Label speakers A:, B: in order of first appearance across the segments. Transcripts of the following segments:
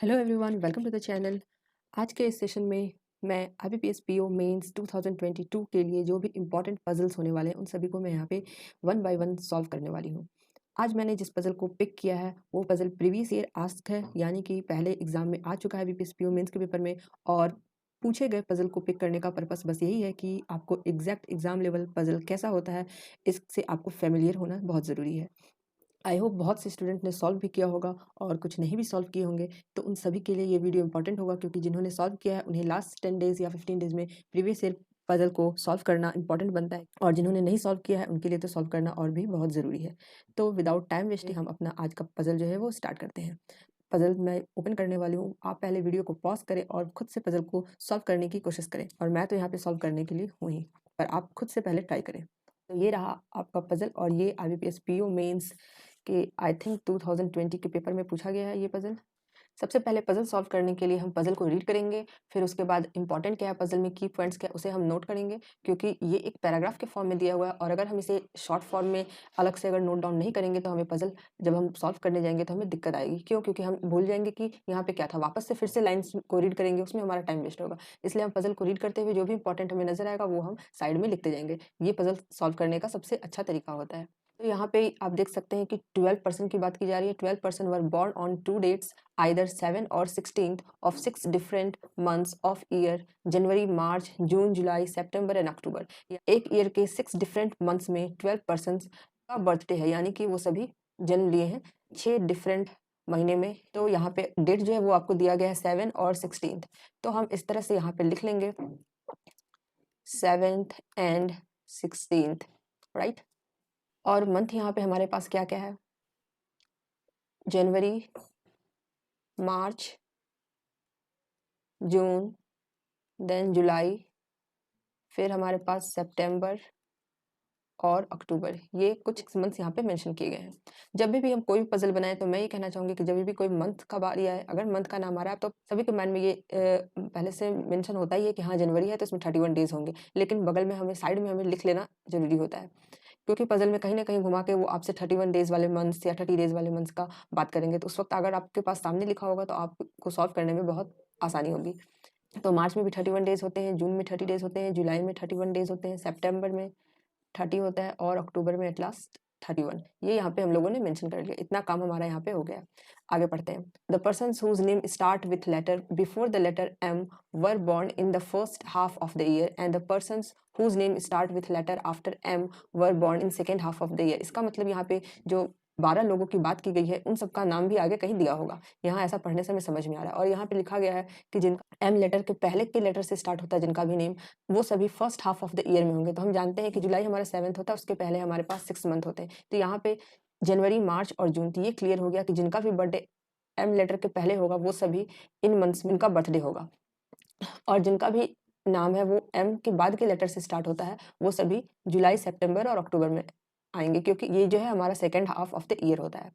A: Hello everyone, welcome to the channel. आज के इस सेशन में मैं IBPS PO मेंस 2022 के लिए जो भी इम्पोर्टेंट पजल्स होने वाले हैं उन सभी को मैं यहाँ पे वन बाय वन सॉल्व करने वाली हूँ। आज मैंने जिस पजल को पिक किया है वो पजल प्रीवियस ईयर आस्क है, यानी कि पहले एग्जाम में आ चुका है IBPS PO मेंस के पेपर में। और पूछे गए पजल को पिक करने का पर्पस बस यही है कि आपको एग्जैक्ट एग्जाम लेवल पजल कैसा होता है इससे आपको फेमिलियर होना बहुत ज़रूरी है। आई होप बहुत से स्टूडेंट ने सॉल्व भी किया होगा और कुछ नहीं भी सॉल्व किए होंगे, तो उन सभी के लिए ये वीडियो इंपॉर्टेंट होगा, क्योंकि जिन्होंने सॉल्व किया है उन्हें लास्ट 10 डेज़ या 15 डेज़ में प्रीवियस ईयर पजल को सॉल्व करना इंपॉर्टेंट बनता है, और जिन्होंने नहीं सॉल्व किया है उनके लिए तो सॉल्व करना और भी बहुत ज़रूरी है। तो विदाउट टाइम वेस्टिंग हम अपना आज का पजल जो है वो स्टार्ट करते हैं। पजल मैं ओपन करने वाली हूँ, आप पहले वीडियो को पॉज करें और खुद से पजल को सॉल्व करने की कोशिश करें, और मैं तो यहाँ पे सॉल्व करने के लिए हूँ ही, पर आप खुद से पहले ट्राई करें। तो ये रहा आपका पजल, और ये IBPS PO मेंस कि आई थिंक 2020 के पेपर में पूछा गया है ये पजल। सबसे पहले पजल सॉल्व करने के लिए हम पजल को रीड करेंगे, फिर उसके बाद इंपॉर्टेंट क्या है पजल में, की पॉइंट्स क्या है, उसे हम नोट करेंगे, क्योंकि ये एक पैराग्राफ के फॉर्म में दिया हुआ है, और अगर हम इसे शॉर्ट फॉर्म में अलग से अगर नोट डाउन नहीं करेंगे तो हमें पजल जब हम सॉल्व करने जाएंगे तो हमें दिक्कत आएगी। क्यों? क्योंकि हम भूल जाएंगे कि यहाँ पे क्या था, वापस से फिर से लाइन्स को रीड करेंगे, उसमें हमारा टाइम वेस्ट होगा। इसलिए हम पजल को रीड करते हुए जो भी इंपॉर्टेंट हमें नजर आएगा वो हम साइड में लिखते जाएंगे। ये पजल सॉल्व करने का सबसे अच्छा तरीका होता है। तो यहाँ पे आप देख सकते हैं कि 12% की बात की जा रही है। 12% were born on 2 dates either 7 or 16th of 6 different months of year, January, March, June, July, September and October. एक ईयर के 6 डिफरेंट मंथ्स में 12% का बर्थडे है, यानी कि वो सभी जन्म लिए हैं 6 डिफरेंट महीने में। तो यहाँ पे डेट जो है वो आपको दिया गया है 7 और 16th। तो हम इस तरह से यहाँ पे लिख लेंगे 7th एंड 16th, राइट। और मंथ यहाँ पे हमारे पास क्या क्या है, जनवरी, मार्च, जून, देन जुलाई, फिर हमारे पास सितंबर और अक्टूबर। ये कुछ मंथ्स यहाँ पे मेंशन किए गए हैं। जब भी हम कोई भी पजल बनाएं तो मैं ये कहना चाहूँगी कि जब भी कोई मंथ का बारी आए, अगर मंथ का नाम आ रहा है तो सभी के माइंड में ये पहले से मेंशन होता ही है कि हाँ जनवरी है तो इसमें 31 डेज होंगे, लेकिन बगल में हमें साइड में हमें लिख लेना जरूरी होता है, क्योंकि पजल में कहीं ना कहीं घुमा के वो आपसे 31 डेज वाले मंथ्स या 30 डेज वाले मंथ्स का बात करेंगे, तो उस वक्त अगर आपके पास सामने लिखा होगा तो आपको सॉल्व करने में बहुत आसानी होगी। तो मार्च में भी 31 डेज होते हैं, जून में 30 डेज होते हैं, जुलाई में 31 डेज होते हैं, सितंबर में 30 होता है, और अक्टूबर में एट लास्ट 31। ये यहाँ पे हम लोगों ने मेंशन कर लिया। इतना काम हमारा यहाँ पे हो गया। आगे पढ़ते हैं। The person whose name start with letter before the letter M were born in the first half of the year and the persons whose name start with letter after M were born in second half of the year। इसका मतलब यहाँ पे जो 12 लोगों की बात की गई है उन सबका नाम भी आगे कहीं दिया होगा। यहाँ ऐसा पढ़ने से हमें समझ में आ रहा है, और यहाँ पे लिखा गया है कि जिनका M लेटर के पहले के लेटर से स्टार्ट होता है, जिनका भी नेम, वो सभी first half of the year में होंगे। तो हम जानते हैं कि जुलाई हमारा 7th होता है, उसके पहले हमारे पास 6 मंथ होते हैं। तो यहाँ पे जनवरी, मार्च और जून, तो ये क्लियर हो गया कि जिनका भी बर्थडे M लेटर के पहले होगा वो सभी इन मंथ्स में उनका बर्थडे होगा, और जिनका भी नाम है वो M के बाद के लेटर से स्टार्ट होता है वो सभी जुलाई, सितंबर और अक्टूबर में आएंगे, क्योंकि ये जो है हमारा second half of the year होता है।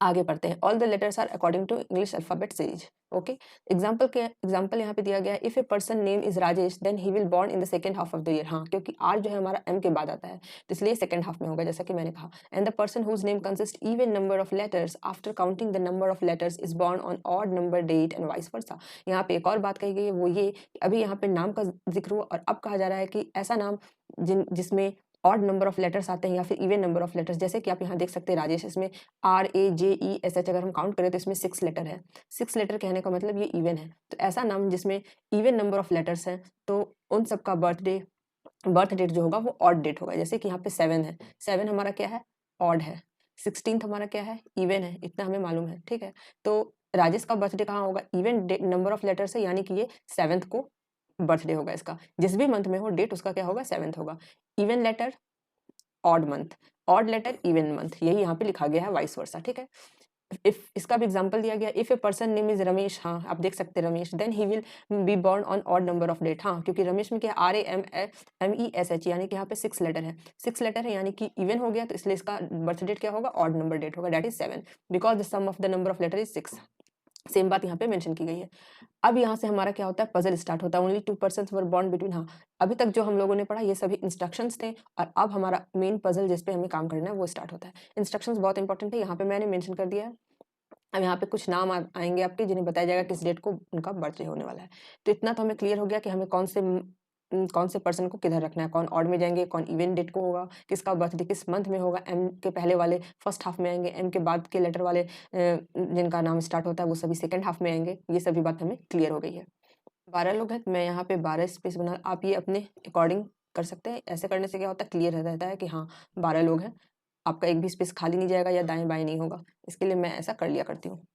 A: आगे पढ़ते हैं। All the letters are according to English alphabet series. Okay, example यहाँ पे दिया गया है, if a person name is Rajesh then he will born in the second half of the year. हाँ, क्योंकि आर जो है हमारा एम के बाद आता है तो इसलिए सेकंड हाफ में होगा, जैसा कि मैंने कहा। And the person whose name consist even number of letters after counting the number of letters is born on odd number date and vice versa. यहाँ पे एक और बात कही गई है, वो ये कि अभी यहाँ पे नाम का जिक्र हुआ और अब कहा जा रहा है कि ऐसा नाम जिसमें ऑड नंबर ऑफ लेटर्स आते हैं या फिर इवन नंबर ऑफ लेटर्स, जैसे कि आप यहाँ देख सकते हैं राजेश, इसमें RAJESH अगर हम काउंट करें तो इसमें 6 लेटर है। 6 लेटर कहने का मतलब ये इवन है। तो ऐसा नाम जिसमें इवन नंबर ऑफ लेटर्स हैं तो उन सबका बर्थ डेट जो होगा वो ऑड डेट होगा। जैसे कि यहाँ पे 7 है, 7 हमारा क्या है, ऑड है। 16th हमारा क्या है, इवन है, इतना हमें मालूम है, ठीक है। तो राजेश का बर्थडे कहाँ होगा, इवन नंबर ऑफ लेटर्स है, यानी कि ये 7th को बर्थडे होगा इसका। जिस भी मंथ में हो डेट उसका क्या होगा, 7th होगा। Even letter odd month, odd letter even month, यही यहाँ पे लिखा गया है, वाइस वर्सा, ठीक है। इफ इसका भी एग्जांपल दिया गया, if a person name is Ramesh, हाँ आप देख सकते हैं Ramesh, then he will be born on odd number of date. हाँ, क्योंकि रमेश में क्या RAMESH, यानी कि यहाँ पे 6 लेटर है, 6 लेटर है यानी कि इवन हो गया, तो इसलिए इसका बर्थ डेट क्या होगा, ऑड नंबर डेट होगा, that is 7, because the sum of the number of letter is 6। Same बात यहाँ पे मेंशन की गई है। अब यहाँ से हमारा क्या होता है, पजल स्टार्ट होता है। Only 2 persons were born between, हाँ अभी तक जो हम लोगों ने पढ़ा ये सभी इंस्ट्रक्शंस थे, और अब हमारा मेन पजल जिस पे हमें काम करना है वो स्टार्ट होता है। इंस्ट्रक्शंस बहुत इंपॉर्टेंट है, यहाँ पे मैंने मेंशन कर दिया है अब यहाँ पे कुछ नाम आएंगे आपके, जिन्हें बताया जाएगा किस डेट को उनका बर्थडे होने वाला है। तो इतना तो हमें क्लियर हो गया कि हमें कौन से पर्सन को किधर रखना है, कौन ऑड में जाएंगे, कौन इवन डेट को होगा, किसका बर्थडे किस मंथ में होगा। एम के पहले वाले फर्स्ट हाफ में आएंगे, एम के बाद के लेटर वाले जिनका नाम स्टार्ट होता है वो सभी सेकेंड हाफ में आएंगे। ये सभी बात हमें क्लियर हो गई है। 12 लोग हैं, तो मैं यहाँ पे 12 स्पेस बना, आप ये अपने अकॉर्डिंग कर सकते हैं। ऐसे करने से क्या होता है, क्लियर रहता है कि हाँ 12 लोग हैं, आपका एक भी स्पेस खाली नहीं जाएगा या दाएं बाएं नहीं होगा। इसके लिए मैं ऐसा कर लिया करती हूँ।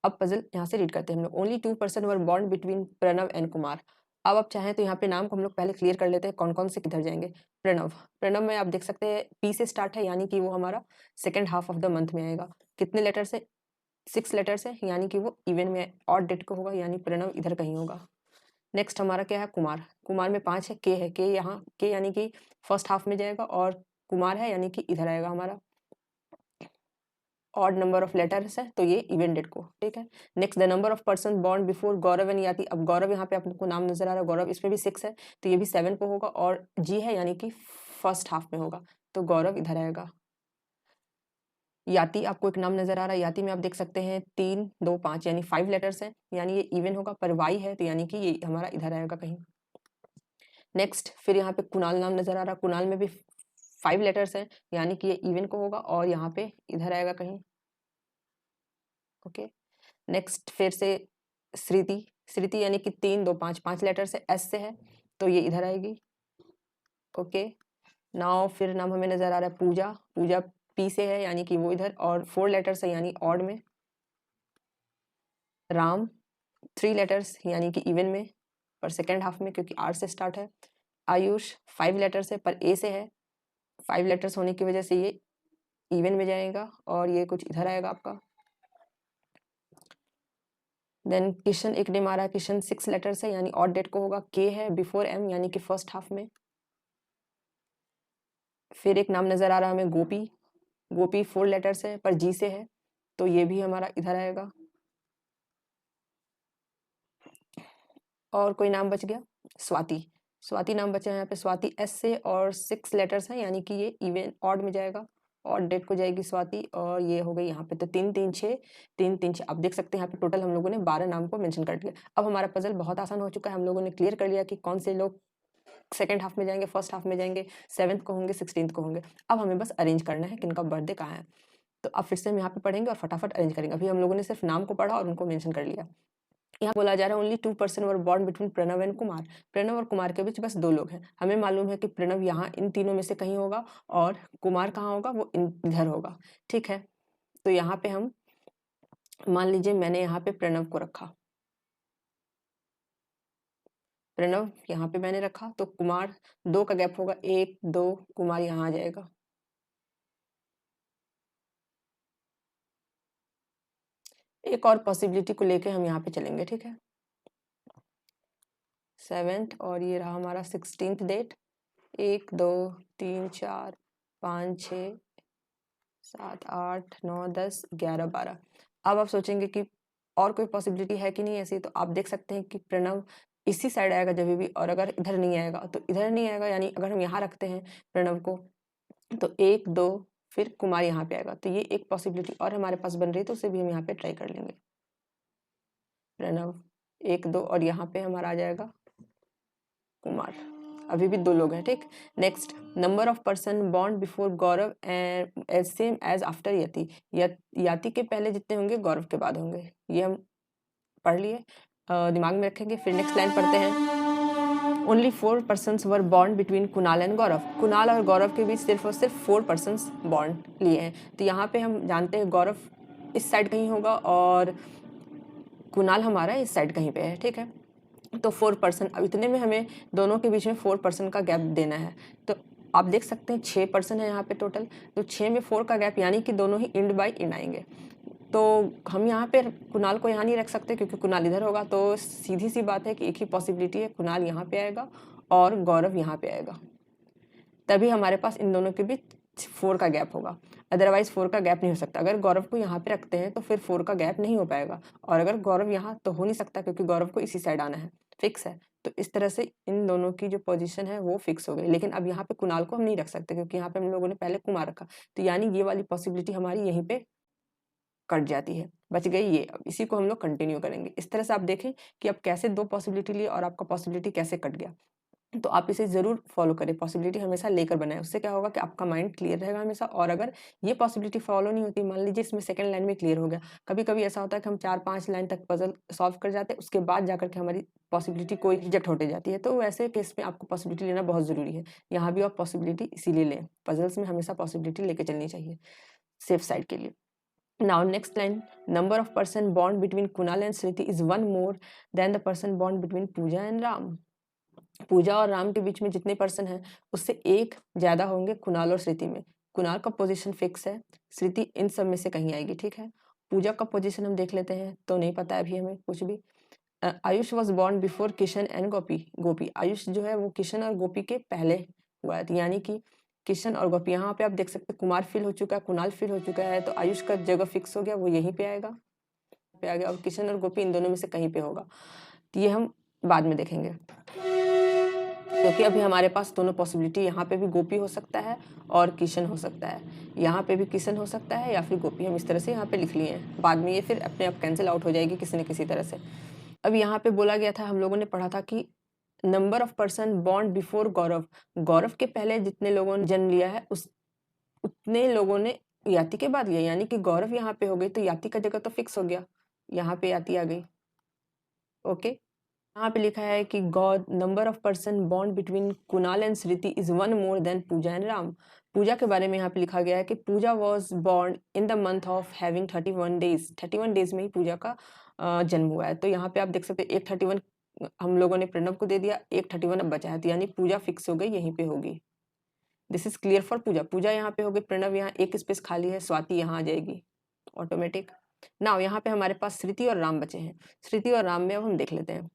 A: अब पजल यहाँ से रीड करते हैं हम लोग। Only 2% were bond between Pranav and Kumar. अब आप चाहें तो यहाँ पे नाम को हम लोग पहले क्लियर कर लेते हैं, कौन कौन से किधर जाएंगे। प्रणव, प्रणव में आप देख सकते हैं पी से स्टार्ट है, यानी कि वो हमारा second half of the month में आएगा। कितने लेटर से, 6 लेटर से, यानी कि वो इवन में ऑड डेट को होगा, यानी प्रणव इधर कहीं होगा। नेक्स्ट हमारा क्या है, कुमार। कुमार में 5 है, के है, के यहाँ, के यानी कि फर्स्ट हाफ में जाएगा, और कुमार है यानी कि इधर आएगा हमारा। ऑड नंबर ऑफ लेटर्स है तो ये इवन डेट को, ठीक है। Next the number of person born before Gaurav and याति। अब गौरव यहाँ पे आपको नाम नजर आ रहा है, गौरव इसमें भी 6 है तो ये भी 7 को होगा, और जी है यानी कि फर्स्ट हाफ में होगा, तो गौरव इधर आएगा। याति आपको एक नाम नजर आ रहा है, याति में आप देख सकते हैं 3 2 5 यानी 5 लेटर्स है, यानी ये इवन होगा, पर वाई है तो यानी कि ये हमारा इधर आएगा कहीं। नेक्स्ट फिर यहाँ पे कुणाल नाम नजर आ रहा है, कुणाल में भी 5 लेटर्स है, यानी कि ये इवन को होगा, और यहाँ पे इधर आएगा कहीं। ओके, नेक्स्ट फिर से श्रुति, श्रुति यानी कि 3 2 5 5 लेटर से, एस से है तो ये इधर आएगी। ओके, नाउ फिर नाम हमें नजर आ रहा है पूजा, पूजा पी से है यानी कि वो इधर, और 4 लेटर्स है यानी ऑड में। राम 3 लेटर्स यानी कि इवन में, पर सेकेंड हाफ में क्योंकि आर से स्टार्ट है। आयुष 5 लेटर्स है पर ए से है, 5 लेटर्स होने की वजह से ये इवन में जाएगा, और ये कुछ इधर आएगा आपका। देन किशन एक नेम आ रहा है, किशन 6 लेटर्स है यानी ऑड डेट को होगा, के है बिफोर एम यानी कि फर्स्ट हाफ में। फिर एक नाम नजर आ रहा है हमें गोपी, गोपी 4 लेटर्स है पर जी से है तो ये भी हमारा इधर आएगा। और कोई नाम बच गया, स्वाति, स्वाति नाम बचा है यहाँ पे, स्वाति एस से और 6 लेटर्स है यानी कि ये इवन ऑड में जाएगा, ऑड डेट को जाएगी स्वाति, और ये हो गई यहाँ पे। तो 3 3 6 3 3 6 आप देख सकते हैं यहाँ पे टोटल हम लोगों ने 12 नाम को मेंशन कर दिया। अब हमारा पजल बहुत आसान हो चुका है, हम लोगों ने क्लियर कर लिया कि कौन से लोग सेकंड हाफ में जाएंगे, फर्स्ट हाफ में जाएंगे, 7th को होंगे, 16th को होंगे। अब हमें बस अरेंज करना है किनका बर्थडे कहाँ है। तो अब फिर से हम यहाँ पे पढ़ेंगे और फटाफट अरेंज करेंगे। अभी हम लोगों ने सिर्फ नाम को पढ़ा और उनको मेंशन कर लिया। यहाँ बोला जा रहा है only 2% were born between Pranav and Kumar. Pranav और कुमार के बीच बस 2 लोग हैं। हमें मालूम है कि प्रणव यहाँ इन तीनों में से कहीं होगा, और कुमार कहाँ होगा, वो इधर होगा, ठीक है। तो यहाँ पे हम मान लीजिए मैंने यहाँ पे प्रणव को रखा, प्रणव यहाँ पे मैंने रखा, तो कुमार 2 का गैप होगा, 1 2, कुमार यहाँ आ जाएगा। एक और पॉसिबिलिटी को लेके हम यहाँ पे चलेंगे, ठीक है। 7th और ये रहा हमारा 16th डेट, 1 2 3 4 5 6 7 8 9 10 11 12। अब आप सोचेंगे कि और कोई पॉसिबिलिटी है कि नहीं ऐसी, तो आप देख सकते हैं कि प्रणव इसी साइड आएगा जब भी, और अगर इधर नहीं आएगा तो इधर नहीं आएगा, यानी अगर हम यहाँ रखते हैं प्रणव को तो 1 2 फिर कुमार यहाँ पे आएगा, तो ये एक पॉसिबिलिटी और हमारे पास बन रही है, तो उसे भी हम यहाँ पे ट्राई कर लेंगे। प्रणव 1 2 और यहाँ पे हमारा आ जाएगा कुमार, अभी भी 2 लोग हैं, ठीक। Next number of person born before Gaurav and as same as after Yati, Yati के पहले जितने होंगे गौरव के बाद होंगे, ये हम पढ़ लिए, दिमाग में रखेंगे। फिर नेक्स्ट लाइन पढ़ते हैं, only 4 persons were born between Kunal and Gaurav. Kunal और गौरव के बीच सिर्फ और सिर्फ 4 पर्सन्स बॉर्न लिए हैं, तो यहाँ पे हम जानते हैं गौरव इस साइड कहीं होगा और कुणाल हमारा इस साइड कहीं पे है, ठीक है। तो 4%, अब इतने में हमें दोनों के बीच में 4% का गैप देना है, तो आप देख सकते हैं 6% है यहाँ पे टोटल, तो 6 में 4 का गैप, यानी कि दोनों ही इंड बाय इंड आएंगे। तो हम यहाँ पे कुणाल को यहाँ नहीं रख सकते क्योंकि कुणाल इधर होगा, तो सीधी सी बात है कि एक ही पॉसिबिलिटी है, कुणाल यहाँ पे आएगा और गौरव यहाँ पे आएगा, तभी हमारे पास इन दोनों के बीच 4 का गैप होगा, अदरवाइज 4 का गैप नहीं हो सकता। अगर गौरव को यहाँ पे रखते हैं तो फिर 4 का गैप नहीं हो पाएगा, और अगर गौरव यहाँ तो हो नहीं सकता क्योंकि गौरव को इसी साइड आना है, फिक्स है। तो इस तरह से इन दोनों की जो पोजीशन है वो फिक्स हो गई, लेकिन अब यहाँ पे कुणाल को हम नहीं रख सकते क्योंकि यहाँ पे हम लोगों ने पहले कुमार रखा, तो यानी ये वाली पॉसिबिलिटी हमारी यहीं पे कट जाती है। बच गई ये। अब इसी को हम लोग कंटिन्यू करेंगे। इस तरह से आप देखें कि अब कैसे 2 पॉसिबिलिटी लिए और आपका पॉसिबिलिटी कैसे कट गया। तो आप इसे ज़रूर फॉलो करें, पॉसिबिलिटी हमेशा लेकर बनाएं। उससे क्या होगा कि आपका माइंड क्लियर रहेगा हमेशा। और अगर ये पॉसिबिलिटी फॉलो नहीं होती, मान लीजिए इसमें सेकंड लाइन में क्लियर हो गया, कभी कभी ऐसा होता है कि हम 4-5 लाइन तक पजल सॉल्व कर जाते हैं, उसके बाद जाकर के हमारी पॉसिबिलिटी कोई रिजेक्ट होते जाती है। तो वैसे केस में आपको पॉसिबिलिटी लेना बहुत ज़रूरी है। यहाँ भी आप पॉसिबिलिटी इसीलिए लें, पजल्स में हमेशा पॉसिबिलिटी लेकर चलनी चाहिए सेफ साइड के लिए। Now next line, number of person bond between Kunal and Sriti is one more than the person bond between Pooja and Ram. पूजा और राम के बीच में जितने पर्सन हैं उससे एक ज्यादा होंगे कुणाल और श्रुति में। कुणाल का पोजीशन फिक्स है, श्रुति इन सब में से कहीं आएगी, ठीक है। पूजा का पोजीशन हम देख लेते हैं, तो नहीं पता है अभी हमें कुछ भी। Ayush was born before Kishan and Gopi. Ayush जो है वो किशन और गोपी के पहले हुआ है, यानी कि किशन और गोपी। यहाँ पे आप देख सकते हैं कुमार फिल हो चुका है, कुणाल फिल हो चुका है, तो आयुष का जगह फिक्स हो गया, वो यहीं पे आएगा पे आ गया। और किशन और गोपी इन दोनों में से कहीं पे होगा, तो ये हम बाद में देखेंगे, क्योंकि अभी हमारे पास दोनों पॉसिबिलिटी, यहाँ पे भी गोपी हो सकता है और किशन हो सकता है, यहाँ पे भी किशन हो सकता है या फिर गोपी। हम इस तरह से यहाँ पे लिख लिए हैं, बाद में ये फिर अपने आप कैंसिल आउट हो जाएगी किसी न किसी तरह से। अब यहाँ पे बोला गया था, हम लोगों ने पढ़ा था कि number of person born before Gaurav. Gaurav के पहले जितने लोगों ने जन्म लिया है उतने लोगों ने याति के बाद लिया, यानी कि गौरव यहाँ पे हो गई तो याति का जगह तो फिक्स हो गया, यहाँ पे याति आ गई। ओके, यहाँ पे लिखा है कि गॉड number of person bond between Kunal and Shruti is one more than Pooja and Ram. Pooja के बारे में यहाँ पे लिखा गया है कि Pooja was born in the month of having 31 days. 31 days में ही पूजा का जन्म हुआ है। तो यहाँ पे आप देख सकते हैं एक 31 हम लोगों ने प्रणव को दे दिया, एक 31 अब बचा है, तो यानी पूजा फिक्स हो गई, यहीं पे होगी। दिस इज क्लियर फॉर पूजा। पूजा यहाँ पे हो गई, प्रणव यहाँ एक स्पेस खाली है, स्वाति यहाँ आ जाएगी ऑटोमेटिक। नाउ यहाँ पे हमारे पास श्रुति और राम बचे हैं। श्रुति और राम में अब हम देख लेते हैं।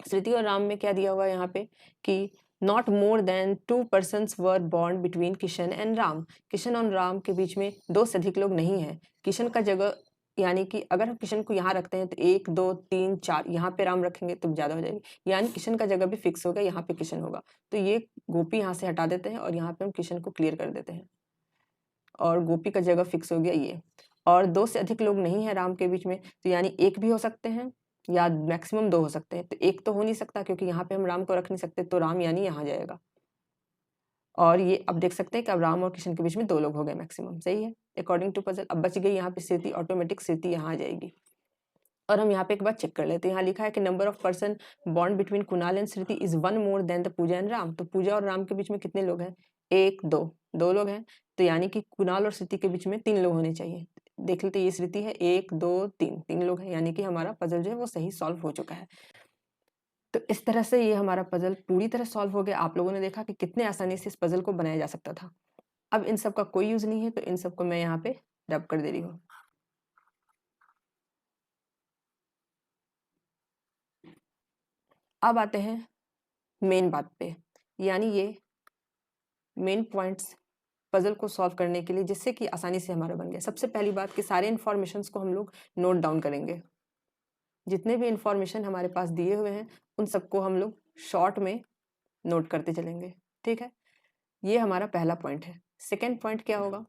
A: श्रुति और राम में क्या दिया हुआ है यहाँ पे कि not more than 2 persons were born between Kishan and Ram. Kishan और राम के बीच में 2 से अधिक लोग नहीं है। किशन का जगह, यानी कि अगर हम किशन को यहाँ रखते हैं तो 1 2 3 4, यहाँ पे राम रखेंगे तो ज्यादा हो जाएगी, यानी किशन का जगह भी फिक्स होगा, यहाँ पे किशन होगा। तो ये गोपी यहाँ से हटा देते हैं और यहाँ पे हम किशन को क्लियर कर देते हैं, और गोपी का जगह फिक्स हो गया ये। और 2 से अधिक लोग नहीं है राम के बीच में, तो यानी एक भी हो सकते हैं या मैक्सिमम 2 हो सकते हैं। तो एक तो हो नहीं सकता क्योंकि यहाँ पे हम राम को रख नहीं सकते, तो राम यानी यहाँ जाएगा। और ये अब देख सकते हैं कि अब राम और किशन के बीच में 2 लोग हो गए मैक्सिमम, सही है अकॉर्डिंग टू पजल। अब बच गई यहाँ पे स्थिति, ऑटोमेटिक स्थिति यहाँ आ जाएगी। और हम यहाँ पे एक बार चेक कर लेते हैं। यहाँ लिखा है कि number of person bond between Kunal and Shruti is one more than the Pooja and Ram. तो पूजा और राम के बीच में कितने लोग हैं? 1 2, 2 लोग हैं। तो यानी कि कुणाल और श्रुति के बीच में 3 लोग होने चाहिए। देख लेते, ये श्रुति है, 1 2 3, 3 लोग हैं, यानी कि हमारा पजल जो है वो सही सॉल्व हो चुका है। तो इस तरह से ये हमारा पजल पूरी तरह सॉल्व हो गया। आप लोगों ने देखा कि कितने आसानी से इस पजल को बनाया जा सकता था। अब इन सब का कोई यूज नहीं है, तो इन सबको मैं यहाँ पे रब कर दे रही हूँ। अब आते हैं मेन बात पे, यानी ये मेन पॉइंट्स पजल को सॉल्व करने के लिए, जिससे कि आसानी से हमारा बन गया। सबसे पहली बात कि सारे इन्फॉर्मेशंस को हम लोग नोट डाउन करेंगे। जितने भी इंफॉर्मेशन हमारे पास दिए हुए हैं उन सबको हम लोग शॉर्ट में नोट करते चलेंगे, ठीक है। ये हमारा पहला पॉइंट है। सेकेंड पॉइंट क्या होगा?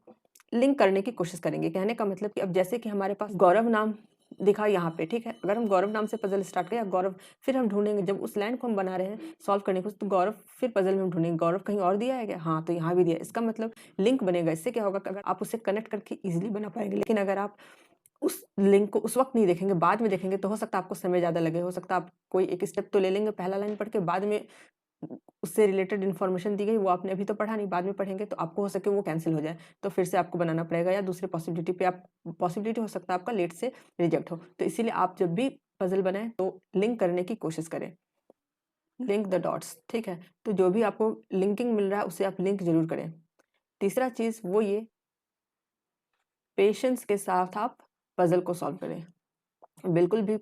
A: लिंक करने की कोशिश करेंगे। कहने का मतलब कि अब जैसे कि हमारे पास गौरव नाम दिखा यहाँ पे, ठीक है, अगर हम गौरव नाम से पजल स्टार्ट करें, गौरव, फिर हम ढूंढेंगे जब उस लाइन को हम बना रहे हैं सॉल्व करने को, तो गौरव फिर पजल में हम ढूंढेंगे गौरव कहीं और दिया है क्या, हाँ तो यहाँ भी दिया है। इसका मतलब लिंक बनेगा। इससे क्या होगा कि अगर आप उसे कनेक्ट करके इजिली बना पाएंगे। लेकिन अगर आप उस लिंक को उस वक्त नहीं देखेंगे, बाद में देखेंगे, तो हो सकता है आपको समय ज़्यादा लगे। हो सकता है आप कोई एक स्टेप तो ले लेंगे पहला लाइन पढ़ के, बाद में उससे रिलेटेड इन्फॉर्मेशन दी गई वो आपने अभी तो पढ़ा नहीं, बाद में पढ़ेंगे तो आपको हो सके वो कैंसिल हो जाए, तो फिर से आपको बनाना पड़ेगा, या दूसरे पॉसिबिलिटी पे आप पॉसिबिलिटी हो सकता है आपका लेट से रिजेक्ट हो। तो इसीलिए आप जब भी पजल बनाएं तो लिंक करने की कोशिश करें, लिंक द डॉट्स, ठीक है। तो जो भी आपको लिंकिंग मिल रहा है उसे आप लिंक जरूर करें। तीसरा चीज वो ये, पेशेंस के साथ आप पजल को सॉल्व करें। बिल्कुल भी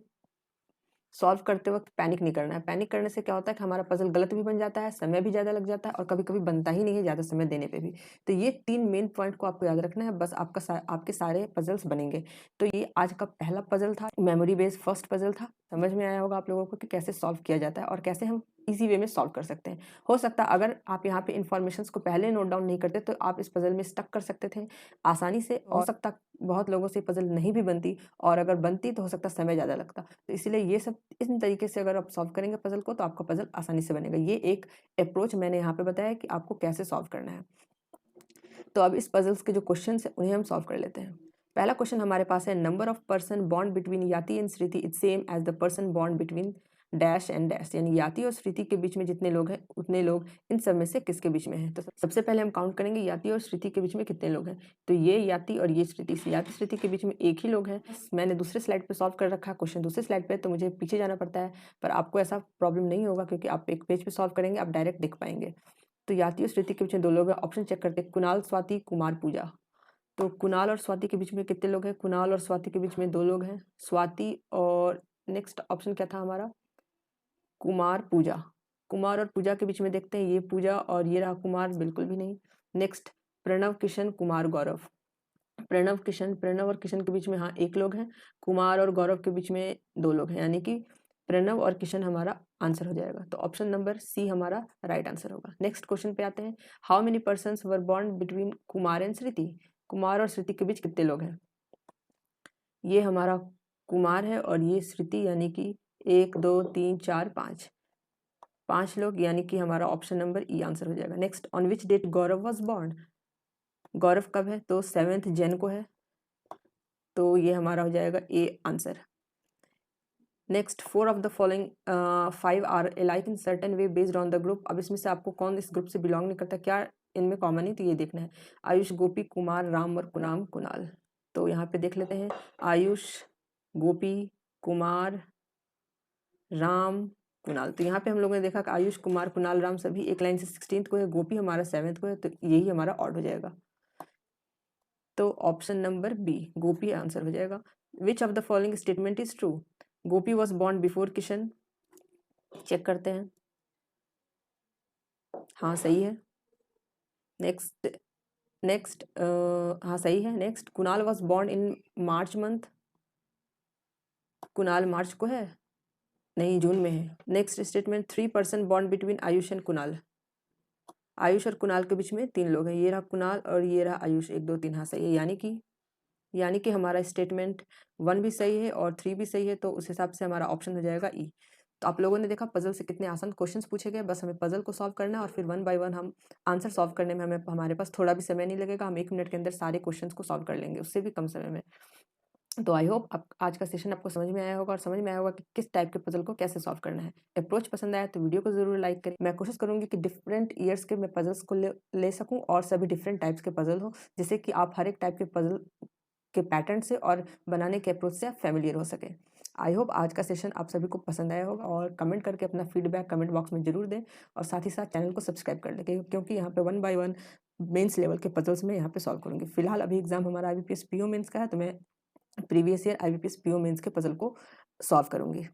A: सॉल्व करते वक्त पैनिक नहीं करना है। पैनिक करने से क्या होता है कि हमारा पजल गलत भी बन जाता है, समय भी ज़्यादा लग जाता है, और कभी कभी बनता ही नहीं है ज़्यादा समय देने पे भी। तो ये 3 मेन पॉइंट को आपको याद रखना है, बस आपके सारे पजल्स बनेंगे। तो ये आज का पहला पजल था, मेमोरी बेस्ड फर्स्ट पजल था। समझ में आया होगा आप लोगों को कि कैसे सॉल्व किया जाता है और कैसे हम ईजी वे में सॉल्व कर सकते हैं। हो सकता है अगर आप यहाँ पे इन्फॉर्मेशंस को पहले नोट डाउन नहीं करते तो आप इस पजल में स्टक कर सकते थे आसानी से। हो सकता बहुत लोगों से पजल नहीं भी बनती, और अगर बनती तो हो सकता समय ज़्यादा लगता। तो इसलिए ये सब इस तरीके से अगर आप सॉल्व करेंगे पजल को तो आपका पजल आसानी से बनेगा। ये एक अप्रोच मैंने यहाँ पे बताया कि आपको कैसे सॉल्व करना है। तो अब इस पजल्स के जो क्वेश्चन है उन्हें हम सॉल्व कर लेते हैं। पहला क्वेश्चन हमारे पास है, number of person bond between Yati and Shruti is same as the person bond between dash and dash, यानी याति और श्रुति के बीच में जितने लोग हैं उतने लोग इन सब में से किसके बीच में है। तो सबसे पहले हम काउंट करेंगे याति और श्रुति के बीच में कितने लोग हैं। तो ये याति और ये श्रुति, याति श्रुति के बीच में एक ही लोग हैं। मैंने दूसरे स्लाइड पे सॉल्व कर रखा है क्वेश्चन, दूसरे स्लाइड पे, तो मुझे पीछे जाना पड़ता है, पर आपको ऐसा प्रॉब्लम नहीं होगा क्योंकि आप एक पेज पे सॉल्व करेंगे, आप डायरेक्ट देख पाएंगे। तो याति और श्रुति के बीच में दो लोग हैं। ऑप्शन चेक करते हैं, कुणाल, स्वाति, कुमार, पूजा। तो कुणाल और स्वाति के बीच में कितने लोग हैं? कुणाल और स्वाति के बीच में दो लोग हैं, स्वाति और नेक्स्ट ऑप्शन क्या था हमारा? कुमार, पूजा। कुमार और पूजा के बीच में देखते हैं, ये पूजा और ये रहा कुमार, बिल्कुल भी नहीं। नेक्स्ट प्रणव, किशन, कुमार, गौरव। प्रणव, किशन, प्रणव और किशन के बीच में हाँ एक लोग हैं। कुमार और गौरव के बीच में दो लोग हैं, यानी कि प्रणव और किशन हमारा आंसर हो जाएगा। तो ऑप्शन नंबर सी हमारा राइट आंसर होगा। नेक्स्ट क्वेश्चन पे आते हैं, how many persons were born between Kumar and Shruti. Kumar और श्रुति के बीच कितने लोग हैं? ये हमारा कुमार है और ये श्रुति, यानी कि 1 2 3 4 5 5 लोग, यानी कि हमारा ऑप्शन नंबर ई आंसर हो जाएगा। Next, on which date Gaurav was born. Gaurav कब है? तो 7 जैन को है, तो ये हमारा हो जाएगा A answer. Next, 4 of the following 5 are alike in certain way based on the group. अब इसमें से आपको कौन इस ग्रुप से बिलोंग नहीं करता, क्या इनमें कॉमन है, तो ये देखना है। आयुष, गोपी, कुमार, राम और कुनाम, कुणाल। तो यहाँ पे देख लेते हैं, आयुष, गोपी, कुमार, राम, कुणाल। तो यहाँ पे हम लोगों ने देखा कि आयुष, कुमार, कुणाल, राम सभी एक लाइन से 16th को है, गोपी हमारा 7th को है, तो यही हमारा ऑड हो जाएगा। तो option number B, Gopi answer हो जाएगा। Which of the following statement is true. Gopi was born before Kishan. Check करते हैं, हाँ सही है। नेक्स्ट नेक्स्ट हाँ सही है। Next, Kunal was born in March month. Kunal March को है, नहीं जून में है। Next statement, 3 person bond between Ayush and Kunal. Ayush और कुणाल के बीच में 3 लोग हैं, ये रहा कुणाल और ये रहा आयुष, 1 2 3, हाँ सही है। यानी कि हमारा स्टेटमेंट 1 भी सही है और 3 भी सही है, तो उस हिसाब से हमारा ऑप्शन हो जाएगा ई। तो आप लोगों ने देखा पजल से कितने आसान क्वेश्चंस पूछे गए, बस हमें पजल को सॉल्व करना है और फिर 1 बाय 1 हम आंसर सॉल्व करने में हमारे पास थोड़ा भी समय नहीं लगेगा। हम 1 मिनट के अंदर सारे क्वेश्चंस को सॉल्व कर लेंगे, उससे भी कम समय में। तो आई होप आप आज का सेशन आपको समझ में आया होगा और समझ में आया होगा कि किस टाइप के पजल को कैसे सॉल्व करना है। अप्रोच पसंद आया तो वीडियो को जरूर लाइक करें। मैं कोशिश करूंगी कि डिफरेंट ईयर्स के मैं पजल्स को ले सकूं और सभी डिफरेंट टाइप्स के पजल हो, जिससे कि आप हर एक टाइप के पजल के पैटर्न से और बनाने के अप्रोच से आप फैमिलियर हो सके। आई होप आज का सेशन आप सभी को पसंद आया होगा और कमेंट करके अपना फीडबैक कमेंट बॉक्स में जरूर दें और साथ ही साथ चैनल को सब्सक्राइब कर लें, क्योंकि यहाँ पे 1 बाय 1 मेंस लेवल के पजल्स में यहाँ पे सॉल्व करूँगी। फिलहाल अभी एग्जाम हमारा IBPS PO मेंस का है, तो मैं previous year IBPS PO mains के पजल को सॉल्व करूँगी।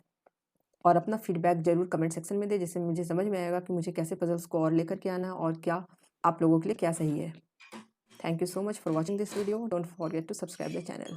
A: और अपना फीडबैक जरूर कमेंट सेक्शन में दें, जिससे मुझे समझ में आएगा कि मुझे कैसे पजल्स को और लेकर के आना और क्या आप लोगों के लिए क्या सही है। Thank you so much for watching this video. Don't forget to subscribe the channel.